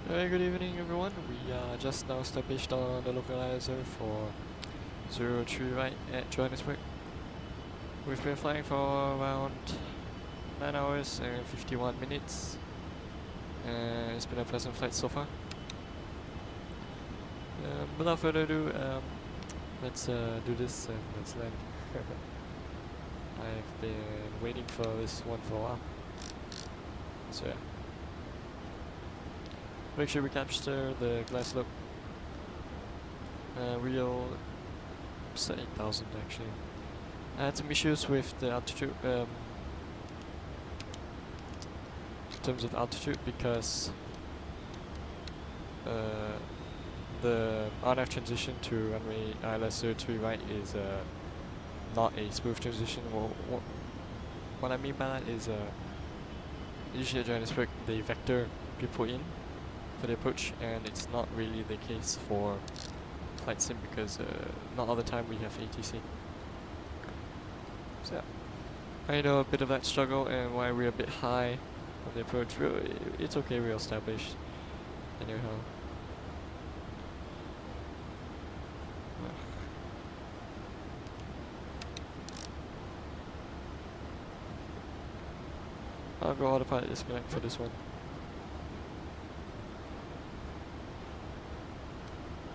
Very good evening, everyone. We just now established on the localizer for 03 right at Johannesburg. We've been flying for around 9 hours and 51 minutes. It's been a pleasant flight so far. Without further ado, let's do this and let's land. I've been waiting for this one for a while. So yeah. Make sure we capture the glass look. Real 8,000 actually. I had some issues with the altitude, in terms of altitude, because the RNAV transition to runway ILS 03 right is not a smooth transition. What I mean by that is usually at Johannesburg the vector you put in for the approach, and it's not really the case for flight sim because not all the time we have ATC. So yeah, I know a bit of that struggle and why we're a bit high on the approach. It's okay, we're established anyhow. I'll go autopilot disconnect for this one.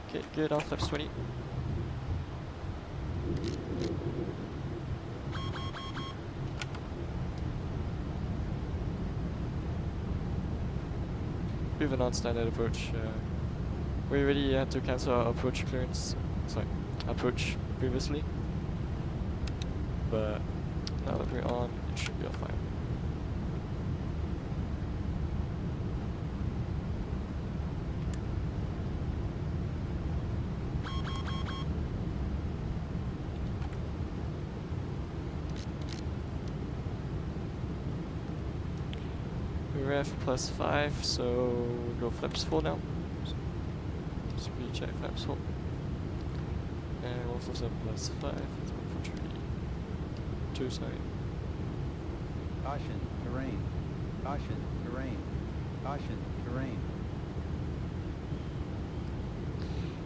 Okay, good, off flaps 20. We have a non-standard approach. We already had to cancel our approach clearance, approach previously. But now that we're on, it should be all fine. Ref +5, so we'll go flaps full now. Speed check flaps full. And also some +5, let's wait for 2, sorry. Caution, terrain. Caution, terrain. Caution, terrain.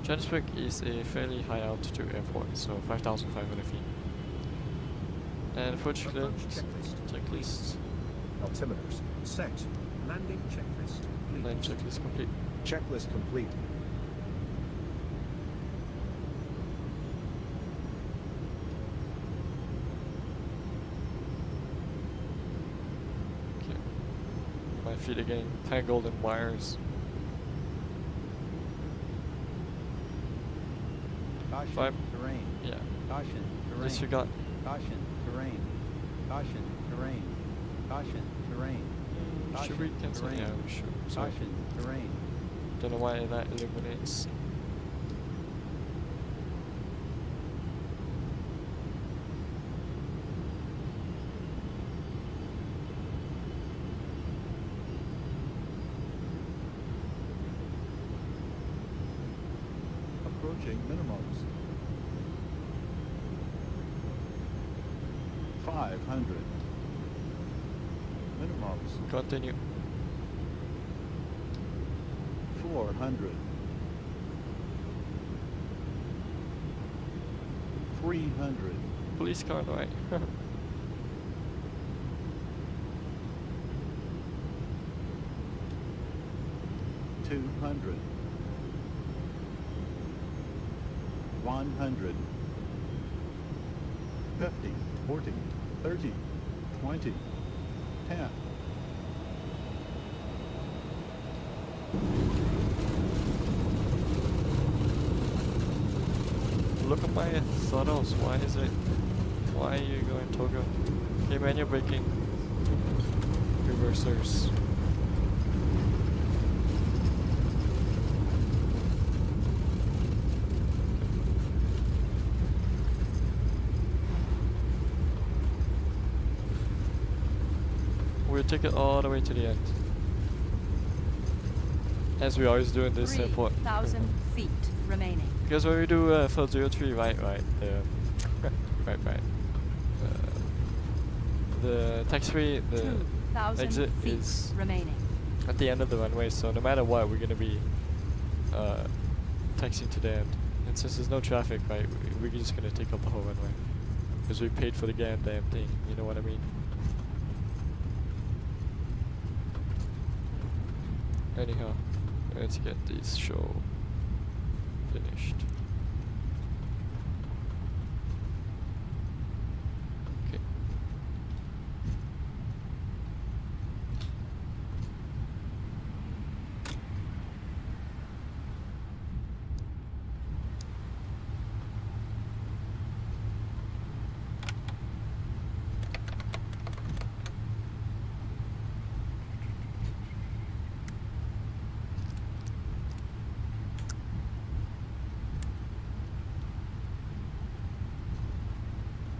Johannesburg is a fairly high altitude airport, so 5,500 feet. And approach clearance checklist. Altimeters set. Landing checklist complete. Landing checklist complete. Checklist complete. Okay. My feet are getting tangled in wires. Caution, 5. terrain. Yeah. Caution, terrain. Disregard. Caution, terrain. Caution, terrain. Caution, terrain. Should we cancel? Terrain. Yeah, we should. Sorry. Caution, terrain. Don't know why that illuminates. Approaching minimums. 500. Minimums. Continue. 400. 300. Police car on the right. 200. 100. 50. 40. 30. 20. 10. Look at my throttles. Why are you going Togo? Okay, manual braking. Reversers. We'll take it all the way to the end. As we always do in this airport. 3,000 feet remaining. Because when we do for 03 right, right, the taxiway, the exit is remaining. at the end of the runway, so no matter what, we're gonna be taxiing to the end. And since there's no traffic, right, we're just gonna take up the whole runway because we paid for the damn thing. You know what I mean? Anyhow, let's get this show finished. Okay.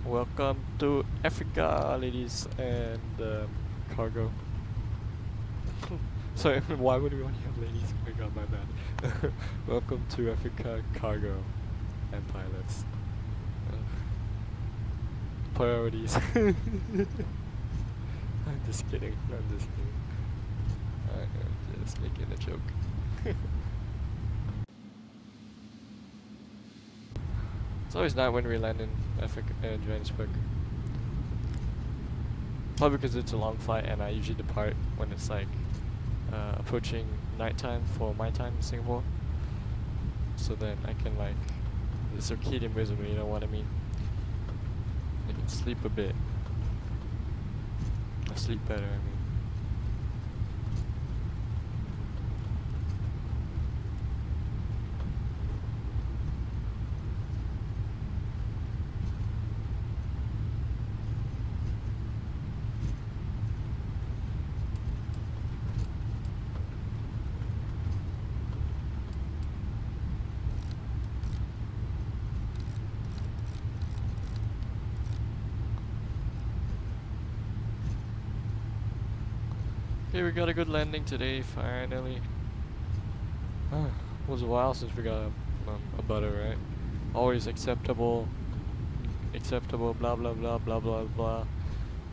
Welcome to Africa, ladies and cargo. Sorry, why would we only have ladies? Oh my god, my bad. Welcome to Africa, cargo and pilots. Priorities. I'm just kidding. I'm just kidding. I'm just making a joke. It's always night when we land in Johannesburg. Probably because it's a long flight and I usually depart when it's like approaching nighttime for my time in Singapore. So then I can like, the circadian rhythm, you know what I mean? I can sleep a bit. I sleep better, I mean. Okay, we got a good landing today, finally. It was a while since we got a butter, right? Always acceptable, blah blah blah blah blah blah.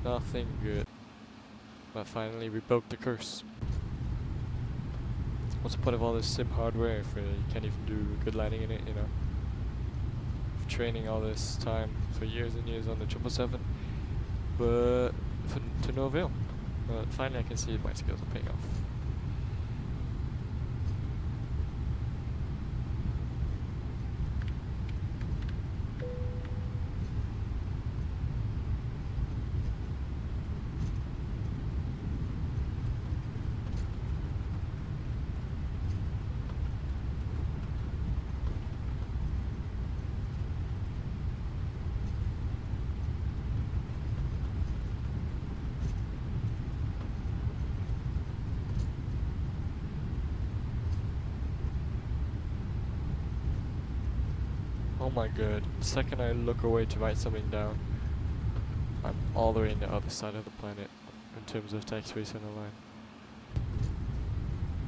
Nothing good. But finally we broke the curse. What's the point of all this sim hardware if you can't even do a good landing in it, you know? Training all this time for years and years on the 777, but to no avail. But finally I can see my skills are paying off. Oh my god, the second I look away to write something down, I'm all the way on the other side of the planet in terms of taxiways on the line.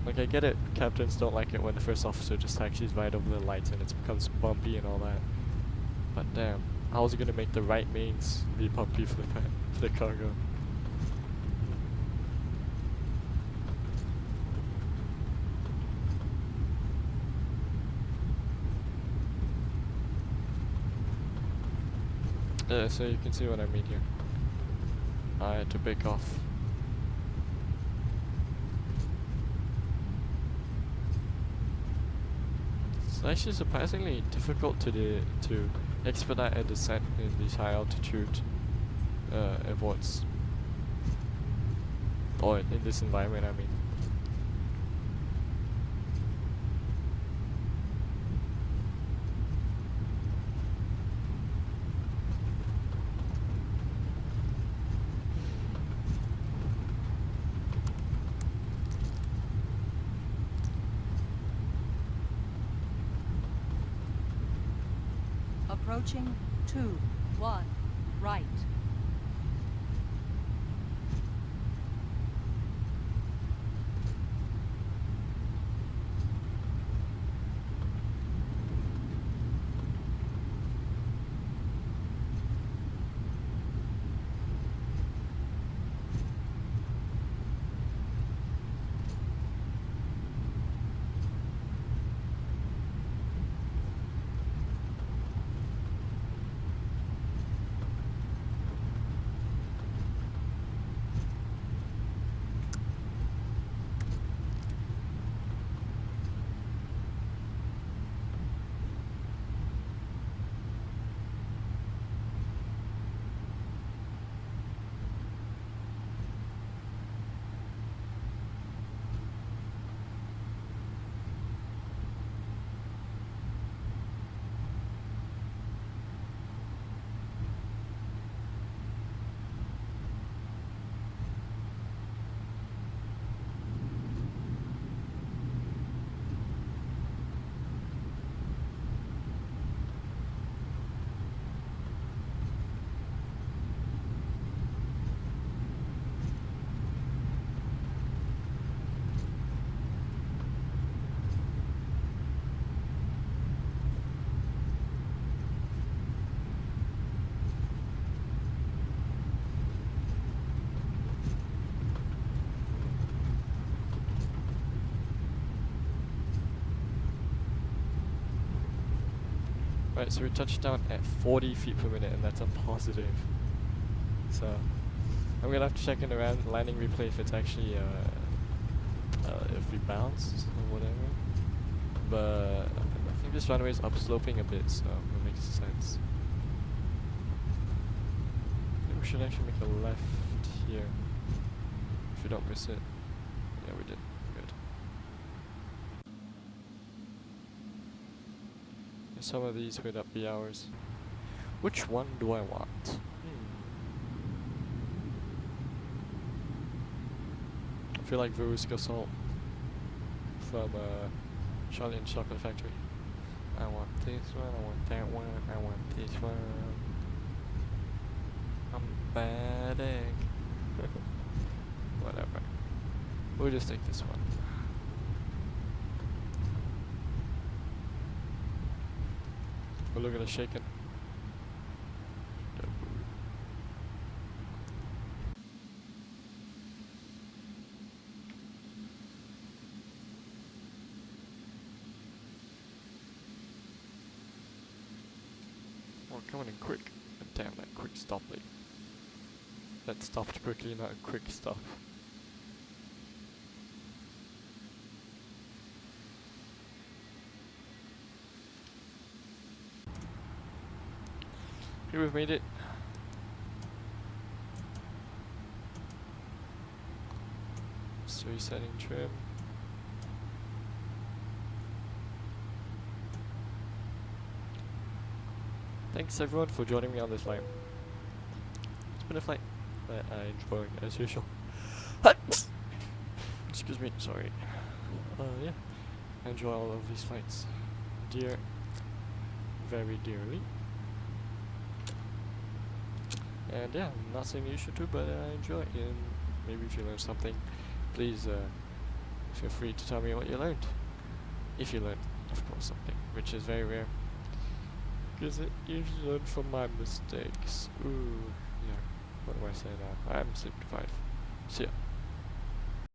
Like I get it, captains don't like it when the first officer just taxis right over the lights and it becomes bumpy and all that. But damn, how is it gonna make the right mains be bumpy for the cargo? Yeah, so you can see what I mean here. I had to break off. It's actually surprisingly difficult to expedite a descent in these high altitude airports. Or in this environment, I mean. Approaching 2-1 right. Right, so we touched down at 40 feet per minute, and that's a positive. So I'm gonna have to check in around landing replay if it's actually if we bounced or whatever. But I think this runway is upsloping a bit, so it makes sense. I think we should actually make a left here if we don't miss it. Yeah, we did. Good. And some of these would up be ours. Which one do I want? I feel like Veruska Salt from Charlie and Chocolate Factory. I want this one, I want that one, I want this one. I'm bad egg. Whatever. We'll just take this one. Oh, look at us shaking. Coming in quick. Damn, that quick stop late. That stopped quickly, not a quick stop. Okay, we've made it. So resetting trim. Thanks everyone for joining me on this flight. It's been a flight that I enjoy as usual. Excuse me, sorry. Yeah, I enjoy all of these flights. Very dearly. And yeah, I'm not saying you should too, but I enjoy it. And maybe if you learned something, please feel free to tell me what you learned. If you learned, of course, something, which is very rare. Because it usually learn from my mistakes. Ooh, yeah. What do I say now? I'm 65. See ya.